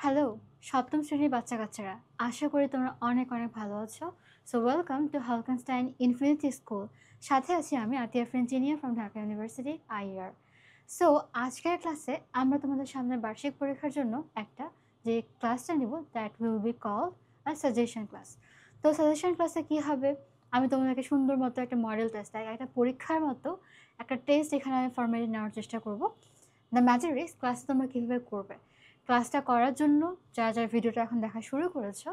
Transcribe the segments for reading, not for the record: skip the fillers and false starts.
Hello, সপ্তম শ্রেণীর বাচ্চা-কাচ্চারা। আশা করি তোমরা অনেক অনেক ভালো আছো। So welcome to Halkenstein infinity school. সাথে আছি আমি আতিয়া ফ্রেঞ্চিনিয়া from Dhaka university IR. So আজকের ক্লাসে আমরা তোমাদের সামনে বার্ষিক পরীক্ষার জন্য একটা যে ক্লাসটা নিব that will be called a suggestion class. তো সাজেশন ক্লাসে কী হবে, আমি তোমাদেরকে সুন্দর মতো একটা মডেল টেস্ট একটা পরীক্ষার মতো একটা টেস্ট এখানে আমি ফর্মালি নেওয়ার চেষ্টা করব। দ্য ম্যাটার ইজ ক্লাসে তোমরা কীভাবে করবে। ক্লাসটা করার জন্য যারা ভিডিওটা এখন দেখা শুরু করেছো,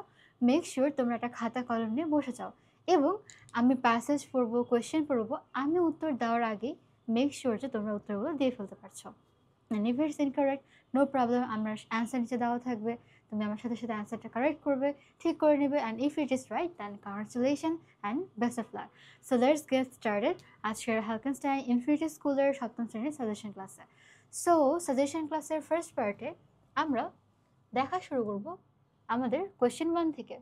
মেক শিওর তোমরা একটা খাতা কলম নিয়ে বসে যাও এবং আমি প্যাসেজ পড়বো, কোয়েশ্চেন পড়বো, আমি উত্তর দেওয়ার আগেই মেক শিওর যে তোমরা উত্তরগুলো দিয়ে ফেলতে পারছো। And if it's incorrect, no problem, আমার অ্যান্সার নিচে দেওয়া থাকবে, তুমি আমার সাথে সাথে অ্যান্সারটা কারেক্ট করবে, ঠিক করে নেবে। And if it is right then congratulation and best of luck. So let's get started আজকের হালকেনস্টাইন ইনফিনিটি স্কুলের সপ্তম শ্রেণীর সাজেশন ক্লাসে। সো সাজেশন ক্লাসের ফার্স্ট পার্টে আমরা দেখা শুরু করব আমাদের কোয়েশ্চেন 1 থেকে।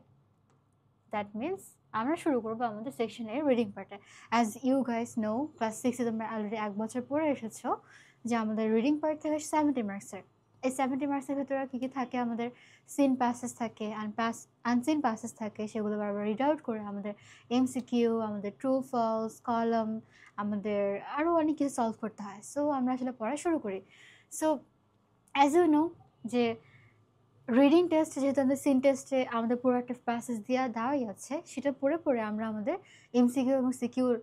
দ্যাট মিনস আমরা শুরু করব আমাদের সেকশন এর রিডিং পার্টে। As you guys know, class 6-এ তোমরা অলরেডি 1 বছর পড়ে এসেছো যে আমাদের রিডিং পার্ট থেকে 70 মার্কসের। এই 70 মার্কসের ভিতরে কী কী থাকে, আমাদের সিন প্যাসেজ থাকে, আনসিন প্যাসেজ থাকে, সেগুলো বারবার রিড আউট করে আমাদের এমসিকিউ, আমাদের ট্রু ফলস কলাম, আমাদের আরও অনেক কিছু সলভ করতে হয়। সো আমরা আসলে পড়া শুরু করি। সো অ্যাজ ইউ নো যে রিডিং টেস্ট যেহেতু আমাদের সিন টেস্টে আমাদের পুরো একটা প্যাসেজ দেওয়াই আছে, সেটা পড়ে পড়ে আমরা আমাদের এমসিকিউ এবং সিকিউর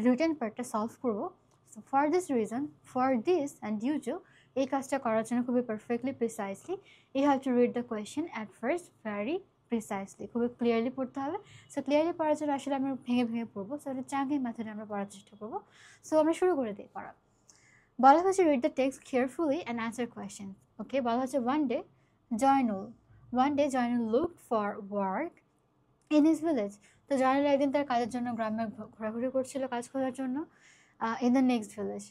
রিটেন পার্টটা সলভ করবো। So for this reason, for this and you too, এই কাজটা করার জন্য খুবই perfectly precisely you have to read the question at first very precisely, খুবই ক্লিয়ারলি পড়তে হবে। সো ক্লিয়ারলি পড়ার জন্য আসলে আমরা ভেঙে ভেঙে পড়বো, সো একটা চাঙ্গি মেথডে আমরা পড়ার চেষ্টা করবো। সো আমরা শুরু করে দিই পড়া। বলা হচ্ছে read the text carefully and answer question. Okay, বলা হচ্ছে One day Jainul looked for work in his village. তো জাইনুল একদিন তার কাজের জন্য গ্রামে ঘোরাঘুরি করছিল, কাজ খোঁজার জন্য। ইন দ্য নেক্সট ভিলেজ,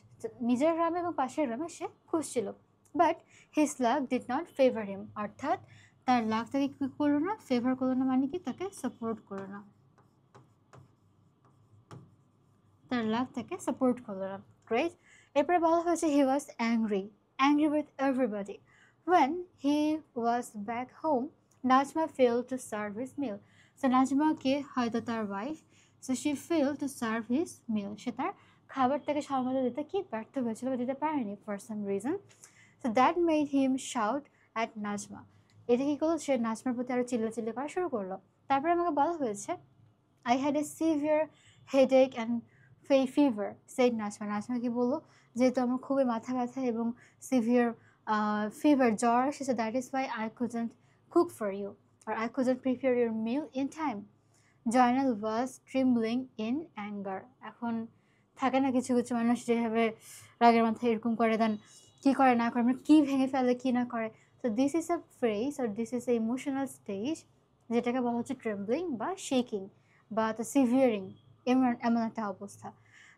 নিজের গ্রামে এবং পাশের গ্রামে সে খুঁজছিল। But his luck did not favour him, অর্থাৎ তার লাক তাকে কী করলো না, ফেভার করলো না, মানে কি তাকে সাপোর্ট করলো না, তার লাক তাকে সাপোর্ট করলো না। গ্রেট। এরপরে বলা হয়েছে he was angry with everybody when he was back home. Najma failed to serve his meal. So নাজমাকে হয়তো তার wife, so she failed to serve his meal, সে তার খাবারটাকে সময় দিতে কি ব্যর্থ হয়েছিল বা দিতে পারেনি for some reason. So that made him shout at Najma. এটা কি করলো, সে নাজমার প্রতি আরো চিল্লাচিল্লি করা শুরু করলো। তারপরে আমাকে বলা হয়েছে I had a severe headache and fever, said Nazma কি বললো, যেহেতু আমার খুবই মাথা ব্যথা এবং সিভিয়ার fever, জ্বর এসেছে, that is Y I couldn't cook for you or I couldn't prepare your meal in time. Jainal was trembling in anger. এখন থাকে না কিছু কিছু মানুষ যেভাবে রাগের মাথায় এরকম করে, দেন কী করে না করে, মানে কী ভেঙে ফেলে কী না করে। So this is a phrase আর this is a emotional stage, যেটাকে বলা হচ্ছে ট্রেম্বলিং বা শেকিং বা দ্য সিভিয়ারিং, এমন একটা অবস্থা।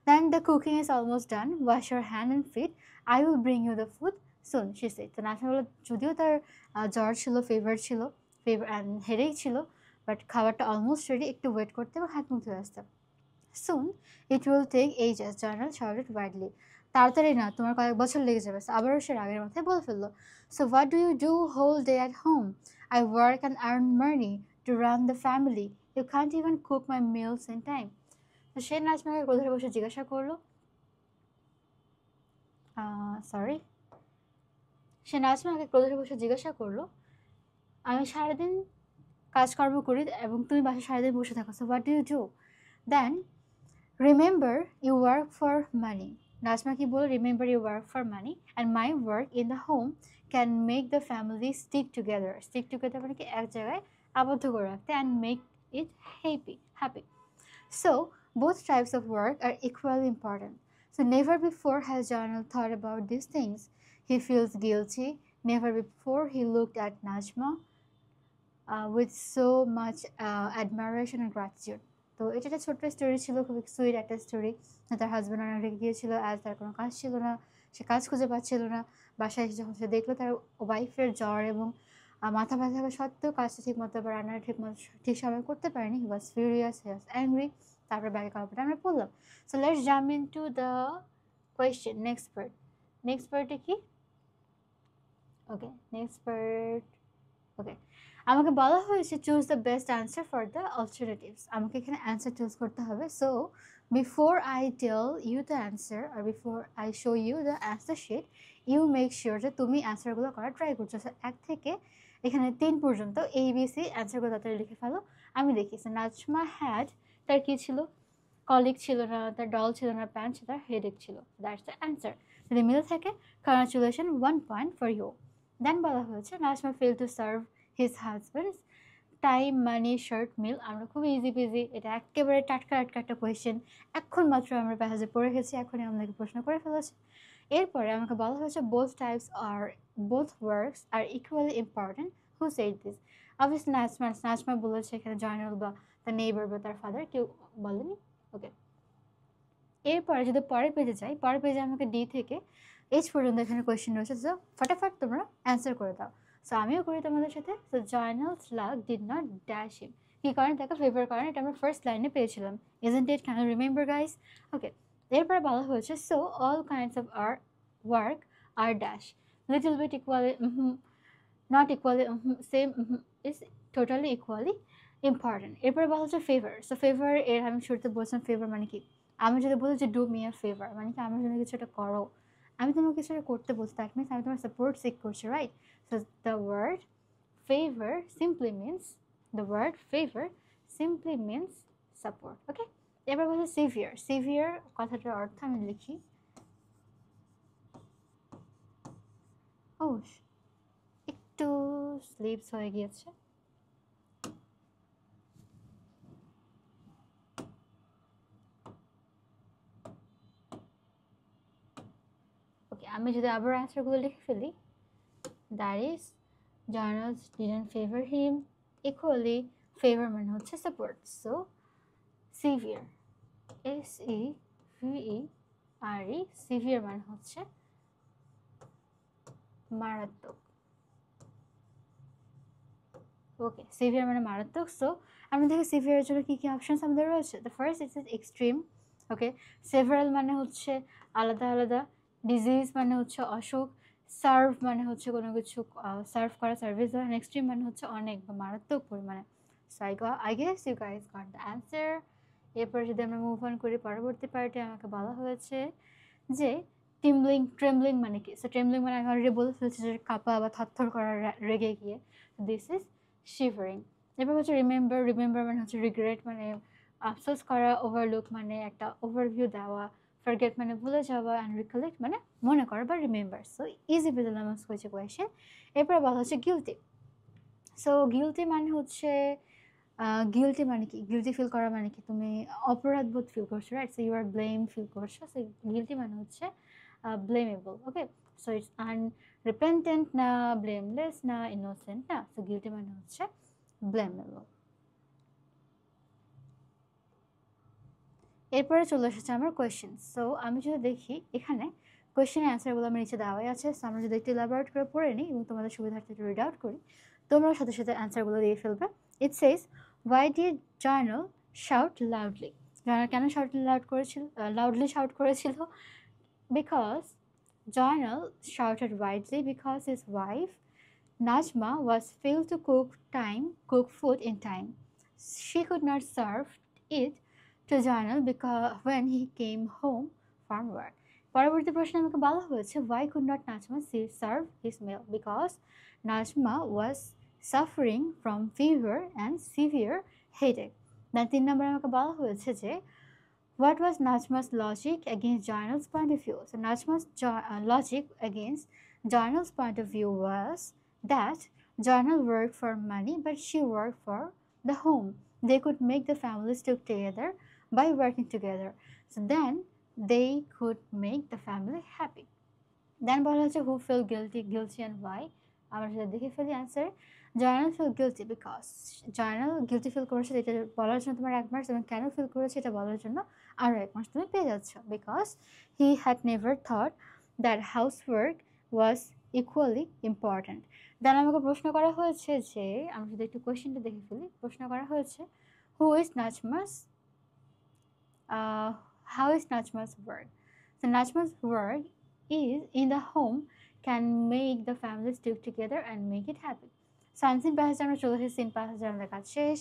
Then the cooking is almost done, wash your hand and feet, I will bring you the food soon, she said. তো নাজমা বলল, যদিও তার জ্বর ছিল, ফেভার অ্যান্ড হেডেক ছিল, বাট খাবারটা অলমোস্ট রেডি, একটু ওয়েট করতে এবং হাত মুখ ধুয়ে আসতে। Soon it will take ages, Joynal shouted widely. তাড়াতাড়ি না, তোমার কয়েক বছর লেগে যাবে। আবারও সে রাগের মাথায় বলে ফেললো, so what do you do whole day at home? I work and earn money to run the family, you can't even cook my meals in time. তো সে নাজমাকে কোথায় বসে জিজ্ঞাসা করলো, সে নাজমাকে ক্রোধে বসে জিজ্ঞাসা করলো, আমি সারাদিন কাজকর্ম করি এবং তুমি বাসায় সারাদিন বসে থাকো, so what do you do? Then remember you work for money, নাজমা কি বলো, remember you work for money and my work in the home can make the family stick together মানে কি এক জায়গায় আবদ্ধ করে রাখতে, and make it happy. So both types of work are equally important. So never before has Janal thought about these things. He feels guilty. Never before he looked at Najma with so much admiration and gratitude. তো এটা একটা ছোট্ট story ছিল, খুবই sweet একটা story. তার husband অনেক রেগে গিয়েছিল, আজ তার কোনো কাজ ছিল না, সে কাজ খুঁজে পাচ্ছিল না। বাসায় এসে যখন সে দেখলো তার ওয়াইফের জ্বর এবং মাথা ব্যথা থাকা সত্ত্বেও কাজটা ঠিক মতো বা রান্নাটা ঠিক সময় করতে পারেনি, হি ওয়াজ ফিউরিয়াস, হি ওয়াজ অ্যাংরি। তারপরে ব্যাগে গল্পটা আমরা পড়লাম। So let's jump into the question. Next পার্টে কি? ওকে, নেক্সট পার্ট ওকে, আমাকে বলা হয়েছে choose the best answer for the alternatives. আমাকে এখানে অ্যান্সার চুজ করতে হবে। So before I tell you the answer আর before I show you the answer sheet, you make sure যে তুমি অ্যান্সারগুলো করার ট্রাই করছো। সো 1 থেকে এখানে 3 পর্যন্ত ABC অ্যান্সারগুলো তাড়াতাড়ি লিখে ফেলো। আমি দেখি নাজমা হ্যাড, তার কী ছিল, কলিগ ছিল না, তার ডল ছিল না, প্যান্ট ছিল, তার হেডেক ছিল। That's the answer. যদি মিলে থাকে congratulation, 1 point for you. Then বলা হয়েছে Najma fail to serve his husband's time money shirt meal. আমরা খুব ইজি পিজি, এটা একেবারে টাটকা টাটকা একটা কোয়েশ্চেন, এখন মাত্র আমরা প্যাসেজে পড়ে গেছি, এখনই আমাদেরকে প্রশ্ন করে ফেলেছে। এরপরে আমাকে বলা হয়েছে বোথ টাইপস আর both works are equally important, who said this. Obviously নাজমা বলেছে, এখানে জয়নুল বা তার নেইবার বা তার ফাদার কেউ বলেনি। ওকে, এরপরে যদি পরের পেজে যাই, পরের পেজে আমাকে ডি থেকে এইচ পর্যন্ত এখানে কোয়েশ্চেন রয়েছে। সো ফটাফট তোমরা অ্যান্সার করে দাও। সো আমিও করি তোমাদের সাথে। So Joynal's luck did not dash him, কী করেন, তাকে ফেভার করেন, এটা আমরা ফার্স্ট লাইনে পেয়েছিলাম। Isn't it, can you remember guys? Okay, এরপরে বলা হয়েছে so all kinds of are work are dash, little bit equally, not equally, same, is totally equally important. এরপরে বলা হচ্ছে ফেভার। সো ফেভার এর আমি শুরুতে বলছিলাম ফেভার মানে কি, আমি যদি বলি যে ডু মি আ ফেভার, মানে কি আমার জন্য কিছু একটা করো, আমি তোমাকে কিছু একটা করতে বলছি, দ্যাট মিনস আমি তোমার সাপোর্ট সিক করছি, right? So the word favour simply means, the word favour simply means support. Okay, এবার বলছে সিভিয়ার। সিভিয়ার কথাটার অর্থ আমি লিখি। ও, একটু স্লিপস হয়ে গিয়েছে। ওকে, আমি যদি আবার অ্যান্সারগুলো লিখে ফেলি, that is Joynal's didn't favour him, equally favour মানে হচ্ছে support. So severe, SEVERE, severe মানে হচ্ছে মারাত্মক। ওকে, সিভিয়ার মানে মারাত্মক। সো আমরা দেখি সিভিয়ারের জন্য কী কী অপশনস আমাদের রয়েছে। The first is extreme. Okay, several মানে হচ্ছে আলাদা আলাদা, ডিজিজ মানে হচ্ছে অসুখ, সার্ভ মানে হচ্ছে কোনো কিছু সার্ভ করা, সার্ভিস দেওয়া, এক্সট্রিম মানে হচ্ছে অনেক বা মারাত্মক পরিমাণে। So I guess you guys got the answer. এরপর যদি আমরা মুভ অন করি পরবর্তী পার্টে, আমাকে বলা হয়েছে যে ট্রেমব্লিং মানে কি। সো ট্রেমব্লিং মানে আমি অলরেডি বলে ফেলছি যে কাঁপা বা থরথর করা রেগে গিয়ে। This is shivering. এরপর হচ্ছে রিমেম্বার মানে হচ্ছে রিগ্রেট, মানে আফসোস করা, ওভারলুক মানে একটা ওভারভিউ দেওয়া, ফরগেট মানে ভুলে যাওয়া, অ্যান্ড রিকলেক্ট মানে মনে করা বা রিমেম্বার। সো ইজি বিজনেস হয়েছে কোয়েশ্চেন। এরপরে বলা হচ্ছে গিলটি। সো গিলটি মানে হচ্ছে গিলটি মানে কি, গিলটি ফিল করা মানে কি, তুমি অপরাধবোধ ফিল করছো, right? So you are blame feel করছো। সো গিলটি মানে হচ্ছে ব্লেমেবল। ওকে, সো ইটস আনরিপেন্টেন্ট না, ব্লেমলেস না, ইনোসেন্ট না। সো গিলটি মানে হচ্ছে ব্লেমেবল। এরপরে চলে এসেছে আমার কোয়েশ্চেন। সো আমি যদি দেখি এখানে কোয়েশ্চেনের অ্যান্সারগুলো আমার নিচে দেওয়াই আছে। সো আমরা যদি একটু ইলাবোরেট করে পড়ে নিই এবং তোমাদের সুবিধার্থে একটু রিড আউট করি, তোমরা সাথে সাথে অ্যান্সারগুলো দিয়ে ফেলবে। It says, why did Joynal shout loudly? Joynal কেন লাউডলি শাউট করেছিল? Because Joynal shouted widely because his wife Najma was failed to cook food in time. She could not serve it to Jainal because when he came home from work. পরবর্তী প্রশ্নে আমাকে বলা হয়েছে why could not Najma serve his meal? Because Najma was suffering from fever and severe headache. দেন 3 নম্বরে আমাকে বলা হয়েছে যে what was Najma's logic against Jainal's point of view? So Najma's logic against Jainal's point of view was that Jainal worked for money but she worked for the home. They could make the family stick together by working together. So then they could make the family happy. Then বলা হচ্ছে who felt guilty and why? আমরা সেটা দেখে ফেলি answer. Joynal feel guilty because Joynal guilty feel করেছে, এটা বলার জন্য তোমার 1 মার্কস, এবং কেন ফিল করেছে এটা বলার জন্য আরও 1 মার্কস তুমি পেয়ে যাচ্ছ। Because he had never thought that house work was equally important. Then আমাকে প্রশ্ন করা হয়েছে যে, আমরা যদি একটু কোয়েশ্চেনটা দেখে ফেলি, প্রশ্ন করা হয়েছে who is Najma's, how is Najma's work? So Najma's work is in the home can make the family stick together and make it happy. সানসিন প্যাসেজ আমরা চলে এসেছি, সিন প্যাসেজ আমাদের কাজ শেষ।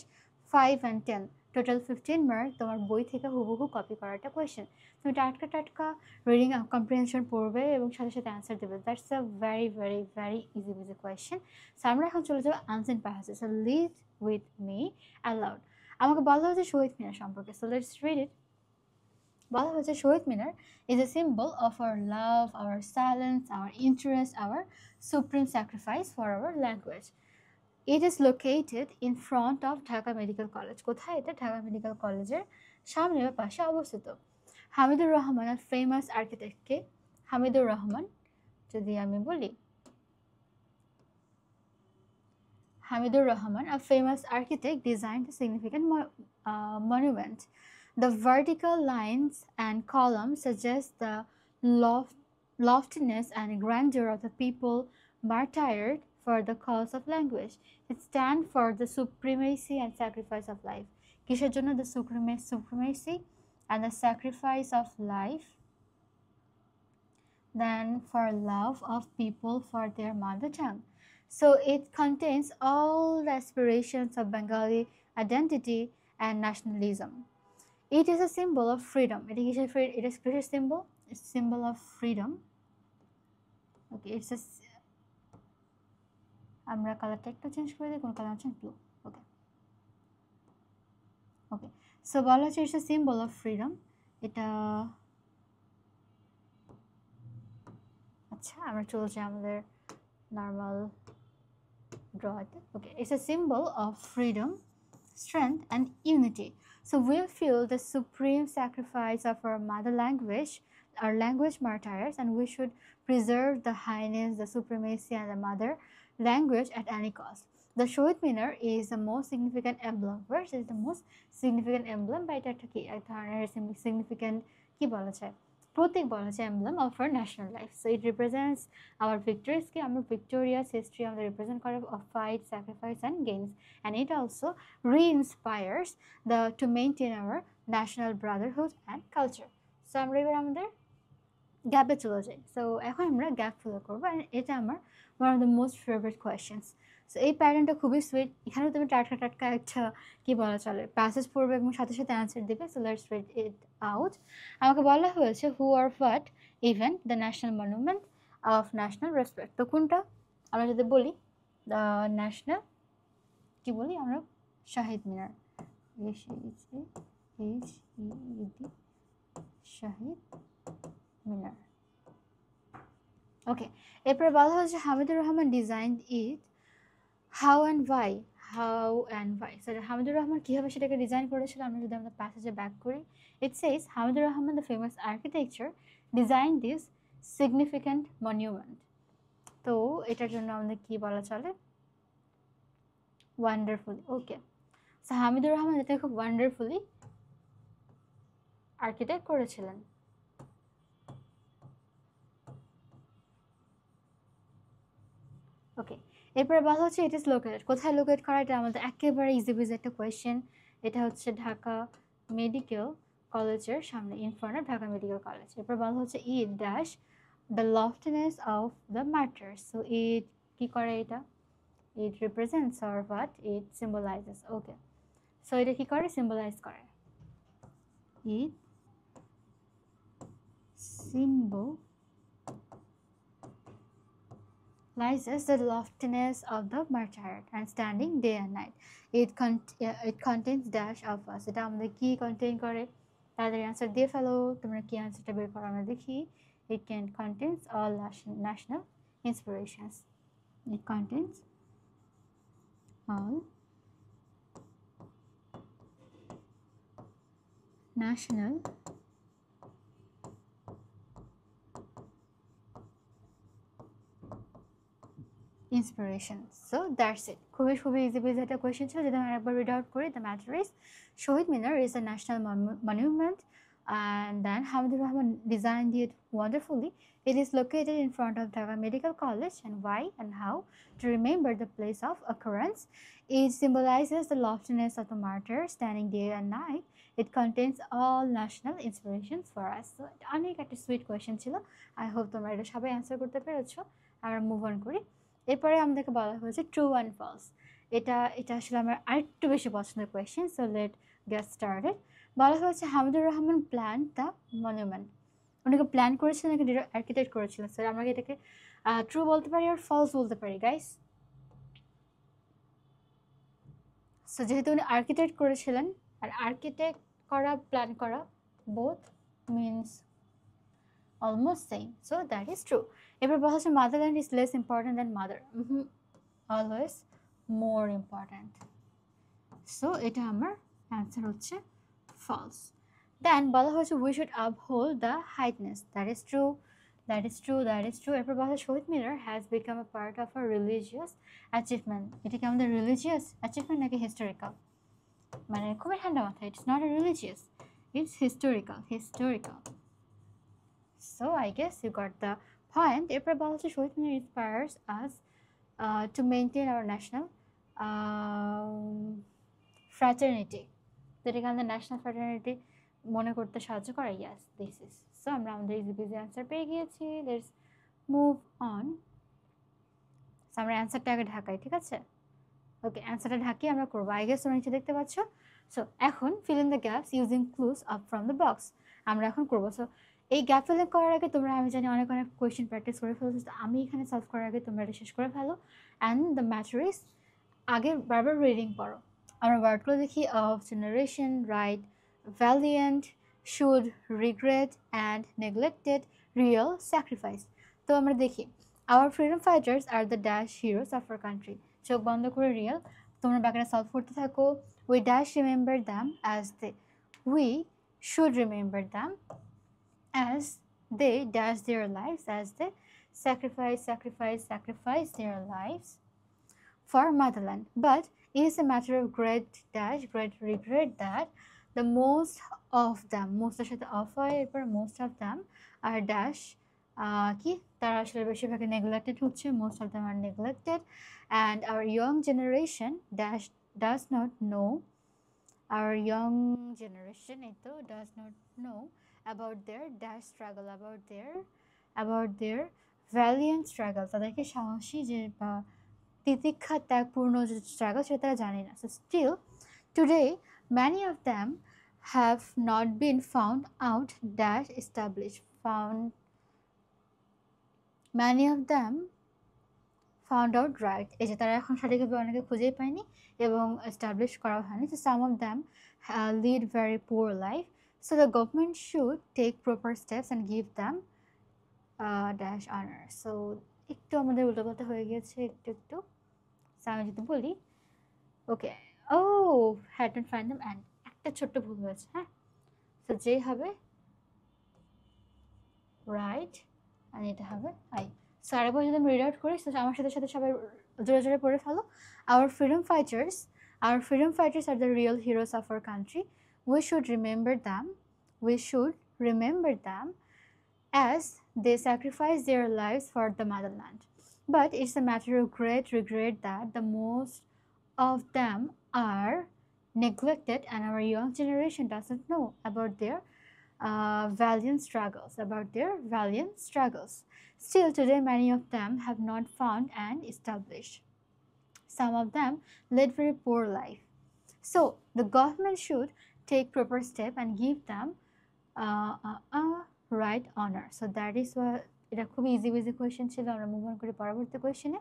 5 and 10 টোটাল 15 মার্ক তোমার বই থেকে হুবহু কপি করা একটা কোয়েশ্চেন। তুমি টাটকা টাটকা রিডিং কম্প্রিহেনশন পড়বে এবং সাথে সাথে অ্যান্সার দেবে। That's a very very very easy busy question. So আমরা এখন চলে যাবো unseen passage. So lead with me allowed. আমাকে বলা হয়েছে শহীদ মিনার সম্পর্কে। সো লেটস রিড ইট। বলা হয়েছে শহীদ Minar is a symbol of our love, our silence, our interest, our supreme sacrifice for our language. It is located in front of Dhaka Medical College. কোথায় এটা? Dhaka medical কলেজের সামনে বা পাশে অবস্থিত। Hamidur Rahman, a famous architect কে? হামিদুর রহমান যদি আমি বলি, Hamidur Rahman, a famous architect, designed a significant monument. The vertical lines and columns suggest the loftiness and grandeur of the people martyred for the cause of language. It stands for the supremacy and sacrifice of life. কিসের জন্য? The supremacy and the sacrifice of life, then for love of people for their mother tongue. So it contains all the aspirations of Bengali identity and nationalism. It is a symbol of freedom. It is a symbol. It's a symbol of freedom. Okay, it's a. আমরা কালারটা একটু change করে দিই, কোন colour আছে? Blue. ওকে okay so বলা হচ্ছে it's a symbol of freedom. এটা আচ্ছা, আমরা চলে যাই আমাদের নর্মাল ড্রতে। Okay, it's a symbol of freedom, strength and unity. So we'll feel the supreme sacrifice of our mother language, our language martyrs, and we should preserve the highness, the supremacy and the mother language at any cost. The Shohid Minar is the most significant emblem. Where is the most significant emblem? By এটা কি এক ধরনের significant কি বলা যায়, প্রতীক বলা হচ্ছে, emblem of our national life. So it represents our victories, কি আমরা victorious history আমাদের represent করে of fight, sacrifice and gains, and it also re-inspires to maintain our national brotherhood and culture. So আমরা এবার আমাদের গ্যাপে চলে যাই। সো এখন আমরা গ্যাপ ফিল করবো, অ্যান্ড এটা আমার one of the most favourite questions. So এই প্যাটার্নটা খুবই সুইট। এখানেও তুমি টাটকা টাটকা একটা কী বলা চলে প্যাসেজ পড়বে এবং সাথে সাথে অ্যান্সার দেবে। So let's read it out. আমাকে বলা হয়েছে who are what event the national monument of national respect. তো কোনটা? আমরা যদি বলি দ্য ন্যাশনাল, কী বলি আমরা? শাহিদ মিনার। শাহিদ মিনার। ওকে, এরপরে বলা হচ্ছে Hamidur Rahman designed it, how and why. So Hamidur Rahman কীভাবে সেটাকে ডিজাইন করেছিল? আমরা যদি আমাদের প্যাসেজে ব্যাক করি, it says Hamidur Rahman the famous architecture design this significant monument. তো এটার জন্য আমাদের কী বলা চলে? Wonderfully. Okay, so Hamidur Rahman এটা খুব ওয়ান্ডারফুলি আর্কিটেক্ট করেছিলেন। ওকে, এরপরে বলা হচ্ছে ইট ইজ লোকেটেড। কোথায় লোকেট করা? এটা আমাদের একেবারে ইজি বিজি একটা কোয়েশ্চেন। এটা হচ্ছে ঢাকা মেডিকেল কলেজের সামনে, in front of Dhaka medical college. এরপর বলা হচ্ছে it dash the loftiness of the matters. So it কী করে? এটা it represents or what it symbolises. Okay, so এটা কী করে? সিম্বলাইজ করে। ইট symbolizes the loftiness of the martyred and standing day and night. It contains dash of us. এটা আমাদের কি কন্টেইন করে? তাদের অ্যান্সার দিয়ে ফেলো। তোমরা কি অ্যান্সারটা বের করো আমরা দেখি। It contains all national inspirations. It contains all national inspiration. So that's it. খুবই খুবই ইজি বিজি একটা কোয়েশ্চেন ছিল, যেটা আমি একবার রিড আউট করি। The matter is Shaheed Minar is a national monument, and then Hamidur Rahman designed it wonderfully. It is located in front of Dhaka Medical College, and why and how? To remember the place of occurrence. It symbolizes the loftiness of the martyr standing day and night. It contains all national inspirations for us. So অনেক একটা sweet question ছিল। I hope তোমরা এটা সবাই answer করতে পেরেছো। আমরা move on করি। এরপরে আমাদেরকে বলা হয়েছে ট্রু অ্যান্ড ফলস। এটা এটা আসলে আমার আরেকটু বেশি পছন্দের question, so let get started. বলা হয়েছে Hamidur Rahman plan the monument. উনিকে প্ল্যান করেছিলেন নাকি আর্কিটেক্ট করেছিলেন? স্যার আমরা এটাকে ট্রু বলতে পারি আর ফলস বলতে পারি গাইস। সো যেহেতু উনি আর্কিটেক্ট করেছিলেন, আর আর্কিটেক্ট করা প্ল্যান করা both means almost same, so that is true. এবার বলা হচ্ছে motherland is less important than mother, always more important. So এটা আমার অ্যান্সার হচ্ছে ফলস। দেন বলা হয়েছে we should uphold the heightness, that is true, that is true, that is true. এরপর বলা হয় Shaheed Minar has become a part of a religious achievement. এটা কি আমাদের রিলিজিয়াস অ্যাচিভমেন্ট নাকি হিস্টোরিক্যাল? মানে খুবই ঠান্ডা মাথা, it's not a religious, it's historical, historical. So I guess you got the point. এরপর বলা হচ্ছে Shaheed Minar inspires us to maintain our national fraternity, যেটাকে আমাদের ন্যাশনাল ফ্র্যাটার্নিটি মনে করতে সাহায্য করে। ইয়াস, দিস ইজ। সো আমরা আমাদের ইজি বিজি অ্যান্সার পেয়ে গিয়েছি। Let's move on. সো আমরা অ্যান্সারটা আগে ঢাকাই, ঠিক আছে? ওকে, অ্যান্সারটা ঢাকিয়ে আমরা করবো। আই গেস তোমরা নিচে দেখতে পাচ্ছ। সো এখন fill in the gaps using clues up from the box আমরা এখন করবো। সো এই গ্যাপ ফিল করার আগে তোমরা, আমি জানি অনেক অনেক কোয়েশ্চেন প্র্যাকটিস করে ফেলছো, তো আমি এখানে সলভ করার আগে তোমরা এটা শেষ করে ফেলো। অ্যান্ড দ্য ম্যাটার ইজ আগে বারবার রিডিং করো। আমরা ওয়ার্ডগুলো দেখি, of, generation, right, valiant, should, regret and neglected, real, sacrifice. তো আমরা দেখি our freedom fighters are the dash heroes of our country. চোখ বন্ধ করে রিয়েল, তোমরা বাকিটা সলভ করতে থাকো। We dash remember them as they, we should remember them as they dash their lives, as they sacrifice their lives for motherland. But it is a matter of great regret that the most of them, most of them are dash কি তারা আসলে বেশিরভাগই neglected হচ্ছে, most of them are neglected, and our young generation does not know, our young generation does not know about their dash struggle, about their valiant struggle, তাদেরকে সাহসী যে বা তিতিক্ষা ত্যাগপূর্ণ যে স্ট্রাগল সেটা তারা জানে না। So still today many of them have not been found out dash established, many of them found out right, এই যে তারা এখন সঠিকভাবে অনেকে খুঁজেই পায়নি এবং এস্টাবলিশ করা হয়নি। So some of them lead very poor life, so the government should take proper steps and give them dash honor. So একটু আমাদের উল্টোপাল্টা হয়ে গিয়েছে একটু। So আমি যদি বলি ওকে, ও had not find them and একটা ছোট্ট ভুল হয়েছে, হ্যাঁ। তো যে হবে রাইট আর এটা হবে আই। সো আরেকবার যদি আমি রিড আউট করি, আমার সাথে সাথে সবাই জোরে জোরে পড়ে ফেলো। Our freedom fighters are the real heroes of our country. We should remember them as they sacrifice their lives for the motherland. But it's a matter of great regret that the most of them are neglected and our young generation doesn't know about their valiant struggles. Still today many of them have not found and established. Some of them led very poor life. So the government should take proper step and give them right honor. So that is what, এটা খুব easy question ছিল। আমরা move on করি পরবর্তী কোয়েশ্চেনে।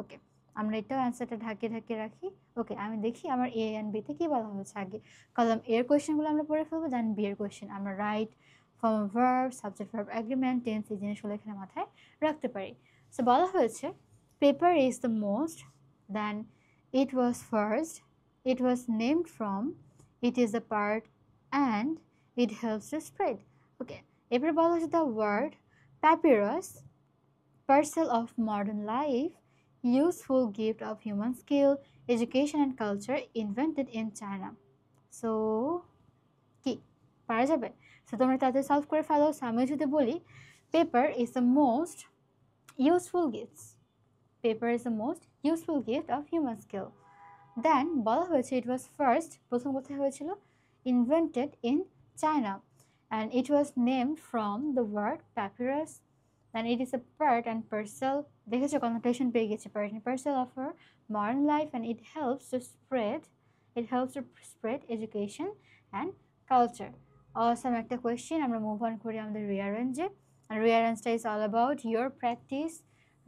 ওকে, আমরা এটাও অ্যান্সারটা ঢাকিয়ে রাখি। ওকে, আমি দেখি আমার এ অ্যান্ড বিতে কী বলা হয়েছে। আগে কলাম এর কোয়েশ্চেনগুলো আমরা পড়ে ফেলবো, দেন বি এর কোয়েশ্চেন আমরা right, form of verb, subject verb agreement, tense, এই জিনিসগুলো এখানে মাথায় রাখতে পারি। সো বলা হয়েছে paper is the most, then it was first, it was named from, it is a part, and it helps to spread. Okay, এবার বলা হচ্ছে the word papyrus, parcel of modern life, useful gift of human skill, education and culture, invented in China. So কি পারা যাবে? So তোমরা তাদের solve করে ফেলো। আমি যদি বলি paper is the most useful gift of human skill. Then বলা হয়েছে it was first, প্রথম কোথায় হয়েছিল? Invented in China, and it was named from the word papyrus, then it is a part and parcel দেখেছো connotation পেয়ে গেছে part and parcel of our modern life and it helps to spread education and culture. Awesome একটা question. আমরা move on করি আমাদের রিঅ্যারেঞ্জে। আর রিঅ্যারেঞ্জটা is all about your practice.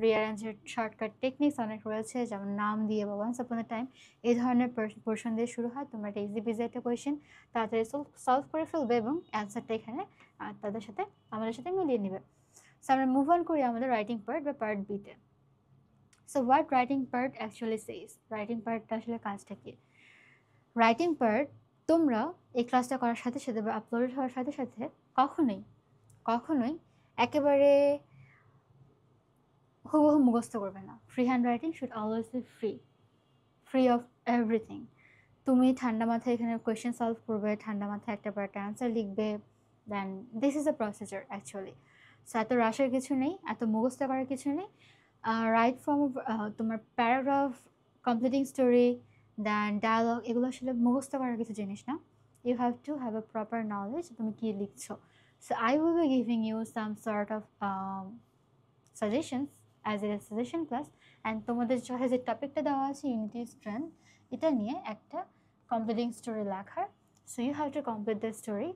রিঅ্যারেঞ্জের শর্টকাট টেকনিক্স অনেক রয়েছে, যেমন নাম দিয়ে বা ওয়ান্স আপন আ টাইম এই ধরনের পোর্শন দিয়ে শুরু হয়। তোমরা একটা ইজি পিজি একটা কোয়েশ্চেন তাড়াতাড়ি সলভ করে ফেলবে এবং অ্যান্সারটা এখানে আমাদের সাথে মিলিয়ে নেবে। সো আমরা মুভ অন করি আমাদের রাইটিং পার্ট বা পার্ট বিতে। So what writing part actually সেইজ, writing পার্টটা আসলে কাজটা কি? রাইটিং পার্ট তোমরা এই ক্লাসটা করার সাথে সাথে বা আপলোড হওয়ার সাথে সাথে কখনোই একেবারে হুবহু মুখস্থ করবে না। Free hand writing should always be free of everything. তুমি ঠান্ডা মাথায় এখানে কোয়েশ্চেন সলভ করবে, ঠান্ডা মাথায় একটা পার্টে অ্যান্সার লিখবে, then this is a procedure actually. So এত রাশের কিছু নেই, এত মুখস্থ করার কিছু নেই। রাইট ফর্ম অফ তোমার paragraph, completing story, then dialogue, এগুলো আসলে মুখস্থ করার কিছু জিনিস না। You have to have a proper knowledge তুমি কী লিখছো। So I will be giving you some sort of suggestions as a suggestion class, and তোমাদের সাথে যে টপিকটা দেওয়া আছে ইউনিটি স্ট্রেংথ, এটা নিয়ে একটা completing story লেখার। So you have to complete the story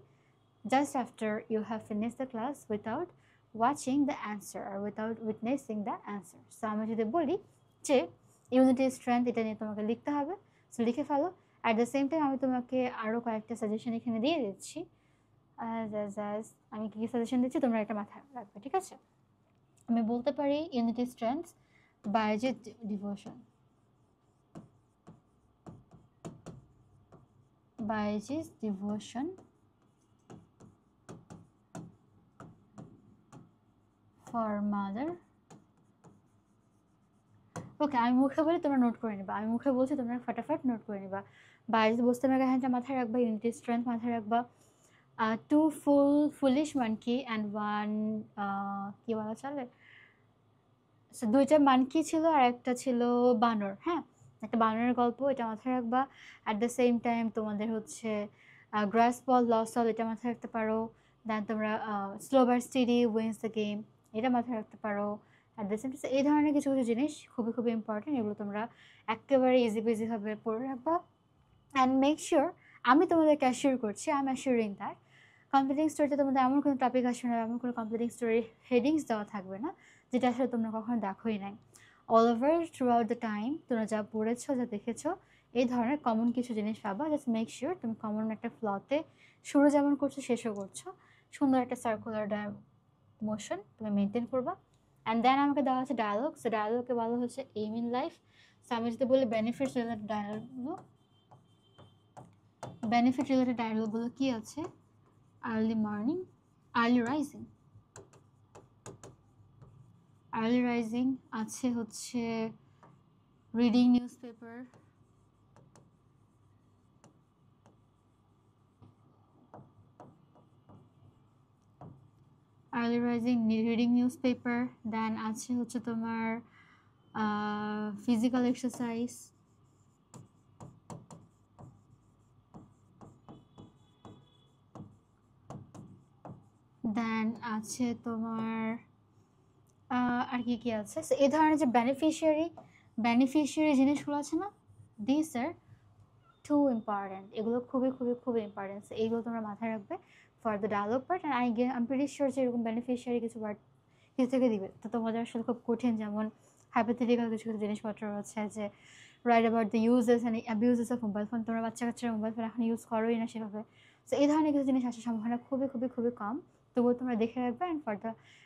just after you have finished the class without watching the answer or without witnessing the answer. So আমি যদি বলি যে ইউনিটি স্ট্রেংথ এটা নিয়ে তোমাকে লিখতে হবে, সো লিখে ফেলো। অ্যাট দ্য সেম টাইম আমি তোমাকে আরও কয়েকটা সাজেশন এখানে দিয়ে দিচ্ছি। আমি কী কী সাজেশন দিচ্ছি তোমরা একটা মাথায় রাখবে, ঠিক আছে? আমি বলতে পারি unity strength, Bayezid devotion, Bayezid's devotion for mother. Okay, আমি মুখে বলি তোমরা নোট করে নিবা, আমি মুখে বলছি তোমরা ফটাফট নোট করে নিবা। বায়োজিৎ বোস্তামের কাহিনীটা মাথায় রাখবা, ইউনিটি স্ট্রেংথ মাথায় রাখবা, two foolish monkey and one কী বলা চলে, দুইটা মানকি ছিল আর একটা ছিল বানর। হ্যাঁ, একটা বানরের গল্প, এটা মাথায় রাখবা। অ্যাট দ্য সেম টাইম তোমাদের হচ্ছে গ্রাস বল লস অল, এটা মাথায় রাখতে পারো। দেন তোমরা slow but steady wins the game, এটা মাথায় রাখতে পারো। অ্যাট দ্য সেম টাইম এই ধরনের কিছু কিছু জিনিস খুবই খুবই ইম্পর্টেন্ট, এগুলো তোমরা একেবারে ইজি পিজিভাবে পড়ে রাখবা। অ্যান্ড মেক শিওর, আমি তোমাদেরকে অ্যাসিওর করছি, I am assuring that completing স্টোরিতে তোমাদের এমন কোনো টপিক আসবে না, এমন কোনো কমপ্লিটিং স্টোরির হেডিংস দেওয়া থাকবে না যেটা আসলে তোমরা কখনো দেখোই নাই। All over through out the time তোমরা যা পড়েছো, যা দেখেছো, এই ধরনের কমন কিছু জিনিস পাবা। জাস্ট মেক শিওর তুমি কমন একটা ফ্লতে শুরু যেমন করছো শেষও করছো, সুন্দর একটা সার্কুলার মোশন তুমি মেনটেন করবা। অ্যান্ড দেন আমাকে দেওয়া হচ্ছে ডায়ালগ। সো ডায়ালগকে বলা হচ্ছে এইম ইন লাইফ। সো আমি যদি বলি বেনিফিটস রিলেটেড ডায়ালগগুলো কী আছে? আর্লি মর্নিং, আর্লি রাইজিং আছে, হচ্ছে reading newspaper, reading newspaper. Then আছে হচ্ছে তোমার ফিজিক্যাল এক্সারসাইজ, দেন আছে তোমার আর কি কি আছে। সো এই ধরনের যে বেনিফিশিয়ারি জিনিসগুলো আছে না, দিস আর টু ইম্পর্টেন্ট, এগুলো খুবই খুবই খুবই ইম্পর্টেন্ট। সো এইগুলো তোমরা মাথায় রাখবে for the dialogue part. And I pretty sure যে এরকম বেনিফিশিয়ারি কিছু ওয়ার্ড কিছু থেকে দিবে, তো তোমাদের আসলে খুব কঠিন, যেমন হাইপোথেটিক্যাল কিছু কিছু জিনিসপত্র হচ্ছে যে right about the uses and abuses of mobile phone. তোমরা বাচ্চারা মোবাইল ফোন এখন ইউজ করোই না সেভাবে। সো এই ধরনের কিছু জিনিস আসার সম্ভাবনা খুবই খুবই খুবই কম, তবুও তোমরা দেখে রাখবে। And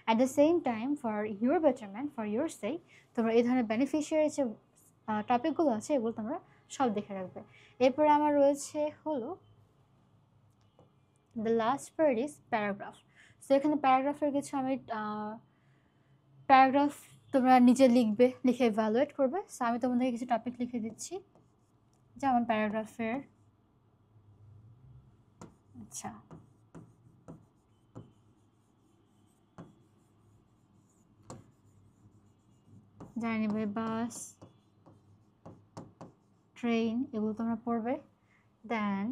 at the same time for your betterment, for your sake, তোমরা এই ধরনের বেনিফিশিয়ারি যে টপিকগুলো আছে এগুলো তোমরা সব দেখে রাখবে। এরপরে আমার রয়েছে হলো the last part is paragraph. So এখানে প্যারাগ্রাফের কিছু আমি প্যারাগ্রাফ তোমরা নিজে লিখবে, লিখে ইভ্যালুয়েট করবে। সো আমি তোমাদেরকে কিছু টপিক লিখে দিচ্ছি, যেমন প্যারাগ্রাফের আচ্ছা জানিবে বাস, ট্রেন, এগুলো তোমরা পড়বে। দেন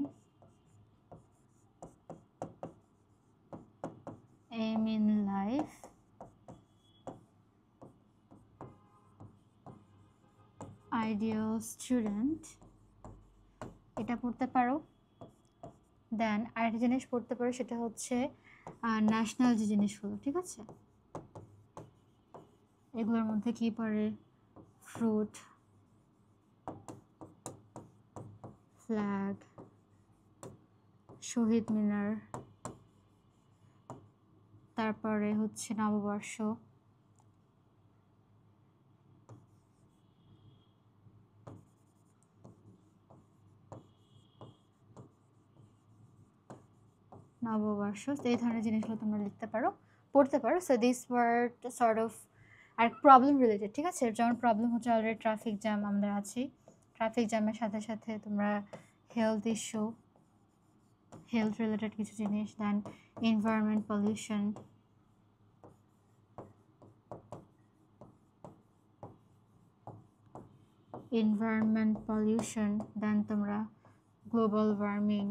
aim in life, ideal student, এটা পড়তে পারো। দেন আরেকটা জিনিস পড়তে পারো, সেটা হচ্ছে ন্যাশনাল যে জিনিসগুলো, ঠিক আছে, এগুলোর মধ্যে কি পড়ে, ফ্রুট, ফ্ল্যাগ, শহীদ মিনার, তারপরে হচ্ছে নববর্ষ, নববর্ষ, এই ধরনের জিনিসগুলো তোমরা লিখতে পারো, পড়তে পারো। So this word sort of are problem related, ঠিক আছে। যেমন প্রবলেম হচ্ছে অলরেডি ট্রাফিক জ্যাম আমাদের আছেই, ট্রাফিক জ্যামের সাথে সাথে তোমরা হেলথ ইস্যু, হেলথ রিলেটেড কিছু জিনিস, দেন এনভায়রনমেন্ট পলিউশন, দেন তোমরা গ্লোবাল ওয়ার্মিং,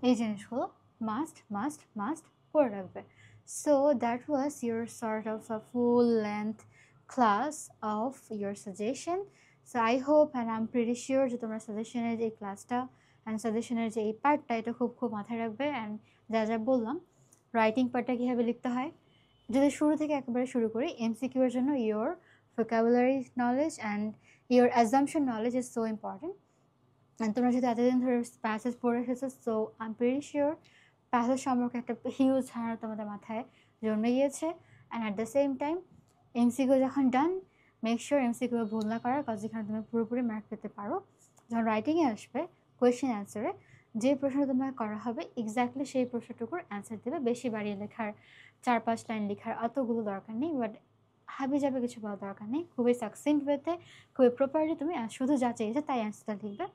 এই জিনিসগুলো মাস্ট মাস্ট মাস্ট করে রাখবে। So that was your sort of a full length class of your suggestion. So I hope and I am pretty sure যে তোমরা সাজেশনের যে ক্লাসটা অ্যান্ড সাজেশনের যে এই পার্টটা, এটা খুব খুব মাথায় রাখবে। অ্যান্ড যা যা বললাম, রাইটিং পার্টটা কীভাবে লিখতে হয়, যদি শুরু থেকে একেবারে শুরু করি, এমসিকিউ এর জন্য your vocabulary knowledge and your assumption knowledge is so important. And তোমরা যদি এতদিন ধরে প্যাসেজ পড়ে এসেছো, so I am very sure passage সম্পর্কে একটা হিউজ ধারণা তোমাদের মাথায় জন্মে গিয়েছে। And at the same time MCQ যখন ডান, মেক শিওর এমসিকিউ ভুল না করার, কাজ যেখানে তুমি পুরোপুরি মার্ক পেতে পারো। যখন রাইটিংয়ে আসবে, কোয়েশ্চেন অ্যান্সারে যে প্রশ্ন তোমাকে করা হবে এক্স্যাক্টলি সেই প্রশ্নটুকুর অ্যান্সার দেবে। বেশি বাড়িয়ে লেখার, 4-5 লাইন লেখার অতগুলো দরকার নেই, বাট হাবি যাবে কিছু বলার দরকার নেই। খুবই সাকসেন্ট ওয়েতে, খুবই প্রপারলি তুমি শুধু যা চেয়েছে তাই অ্যান্সারটা লিখবে,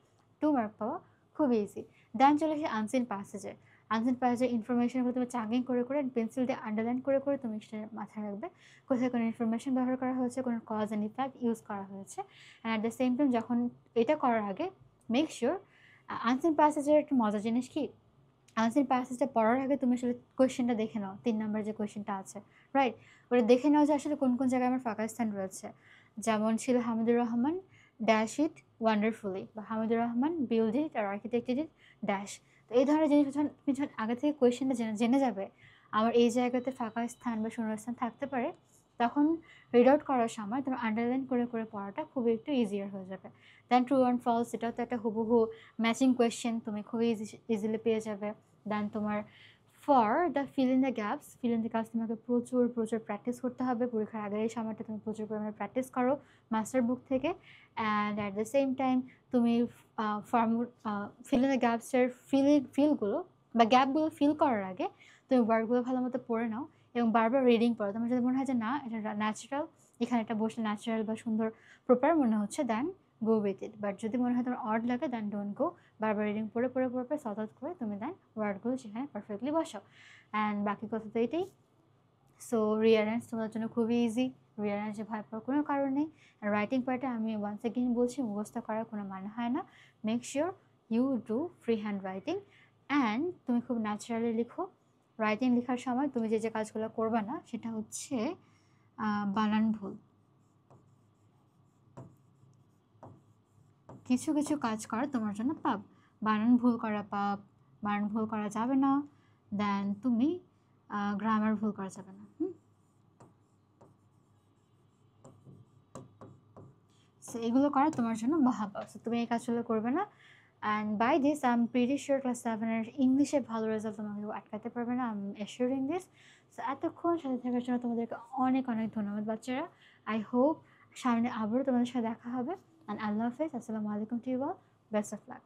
2 মার্ক পাওয়া খুব ইজি। দেন চলে আসে আনসিন প্যাসেজে। আনসিন প্যাসেজের ইনফরমেশনগুলো তুমি চাঙ্গিং করে করে পেন্সিল দিয়ে আন্ডারলাইন করে করে তুমি সেটা মাথায় রাখবে, কোথায় কোনো ইনফরমেশন ব্যবহার করা হয়েছে, কোনো কজ অ্যান্ড ইফেক্ট ইউজ করা হয়েছে। And at the same time যখন এটা করার আগে মেক শিওর, আনসিন প্যাসেজের একটা মজার জিনিস কি, আনসিন প্যাসেজটা পড়ার আগে তুমি আসলে কোয়েশ্চেনটা দেখে নাও, 3 নম্বর যে কোয়েশ্চেনটা আছে, রাইট, ওটা দেখে নাও যে আসলে কোন কোন জায়গায় আমার ফাঁকা স্থান রয়েছে। যেমন ছিল Hamidur Rahman dash it wonderfully, বা Hamidur Rahman build it or architected it dash. তো এই ধরনের জিনিস তুমি যখন আগে থেকে কোয়েশ্চেনটা জেনে যাবে, আমার এই জায়গাতে ফাঁকা স্থান বা শূন্যস্থান থাকতে পারে, তখন রিড আউট করার সময় তোমার আন্ডারলাইন করে করে পড়াটা খুবই একটু ইজিয়ার হয়ে যাবে। দেন ট্রু অ্যান্ড ফলস, এটাও তো একটা হুবহু ম্যাচিং কোয়েশ্চেন, তুমি খুবই ইজিলি পেয়ে যাবে। দেন তোমার for the fill in the gaps, তোমাকে প্রচুর প্রচুর প্র্যাকটিস করতে হবে। পরীক্ষার আগের এই সময়টা তুমি প্রচুর পরিমাণে প্র্যাকটিস করো মাস্টার বুক থেকে। And at the same time তুমি ফিল ইন দ্য গ্যাপসের ফিলগুলো বা গ্যাপগুলো ফিল করার আগে তুমি ওয়ার্ডগুলো ভালো মতো পড়ে নাও এবং বারবার রিডিং পড়ো। তোমার যদি মনে হয় যে না এটা ন্যাচারাল, এখানে এটা বসে ন্যাচারাল বা সুন্দর প্রপার মনে হচ্ছে, দেন গো উইথ ইট। বাট যদি মনে হয় তোমার অড লাগে, দেন ডোন্ট গো। বারবার রিডিং পড়ে পড়ে পড়ে পড়ে সতত করে তুমি দেন ওয়ার্ডগুলো সেখানে পারফেক্টলি বসাও। অ্যান্ড বাকি কথা তো এটাই। সো রিয়ারেন্স তোমার জন্য খুবই ইজি, রিয়ারেন্সে ভয় পাওয়ার কোনো কারণ নেই। আর রাইটিং পার্টে আমি ওয়ান্স এগেইন বলছি, মুখস্থ করার কোনো মানে হয় না। Make sure you do free hand writing অ্যান্ড তুমি খুব ন্যাচারালি লিখো। রাইটিং লেখার সময় তুমি যে যে কাজগুলো করবে না, সেটা হচ্ছে বানান ভুল। কিছু কিছু কাজ করা তোমার জন্য পাপ, বানান ভুল করা পাপ, বানান ভুল করা যাবে না। দেন তুমি গ্রামার ভুল করা যাবে না। সো এগুলো করা তোমার জন্য মহাপাপ, সো তুমি এই কাজগুলো করবে না। And by this I am pretty sure class 7-এর ইংলিশে ভালো রেজাল্ট তোমাকে আটকাতে পারবে না, I am assuring this. So এতক্ষণ সাথে থাকার জন্য তোমাদেরকে অনেক অনেক ধন্যবাদ বাচ্চারা। আই হোপ সামনে আবারও তোমাদের সাথে দেখা হবে। অ্যান্ড আল্লাহ হাফেজ, আসসালামু আলাইকুম to you all, best of lakh.